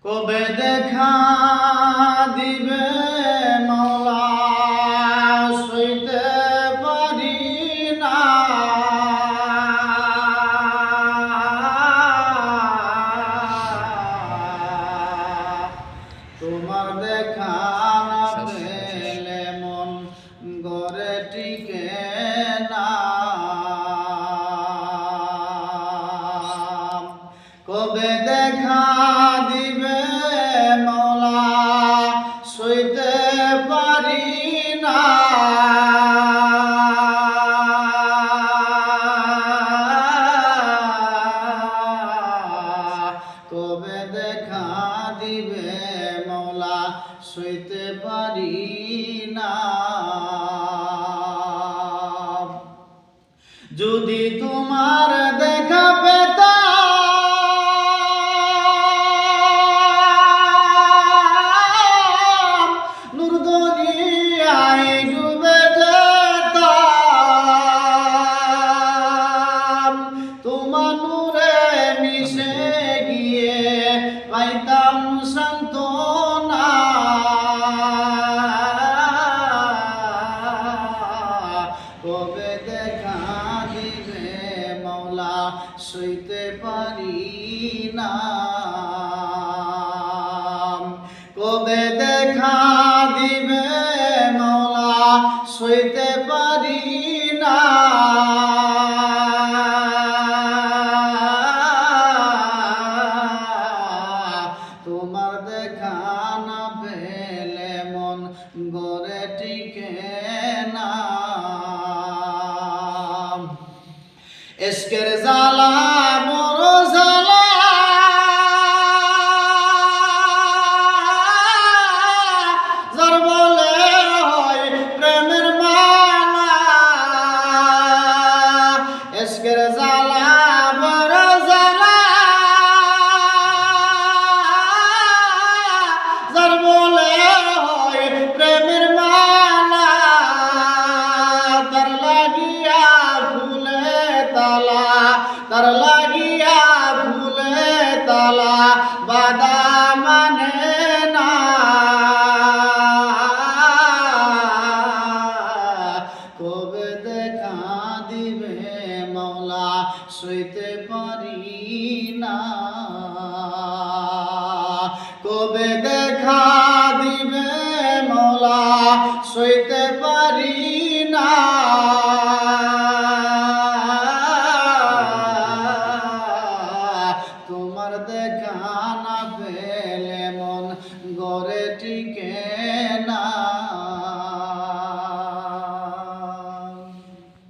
কবে দেখা দিবে মওলা সইতে পারি না। তোমার দেখা না পেলে মন ঘরে টিকে না। কবে দেখা দিবে মওলা সইতে পারি না। কবে দেখা দিবে মওলা সইতে পারি না। যদি তোমার দেখা পেতাম নূর দুনিয়ায় ডুবে যেতাম। তোমার নূরে মিশে গিয়ে পাইতাম সান্ত্বনা। কবে দেখা দিবে মওলা সইতে পারি না। কবে দেখা দিবে মওলা সইতে পারি না। তোমার দেখা না পেলে মন ঘরে টিকে না। ইশকের জ্বালা বড় জ্বালা, যার বলে হয় প্রেমের মালা। ইশকের জ্বালা বড় জ্বালা, যার বলে হয় প্রেমের মালা। তার লাগিয়া ভুলে তালা, তার লাগিয়া ভুলে তালা বাদা মানে না। কবে দেখা দিবে মওলা সইতে পারি না। কবে দেখা দিবে মওলা সইতে পারি না। তোমার দেখা না পেলে মন ঘরে টিকে না।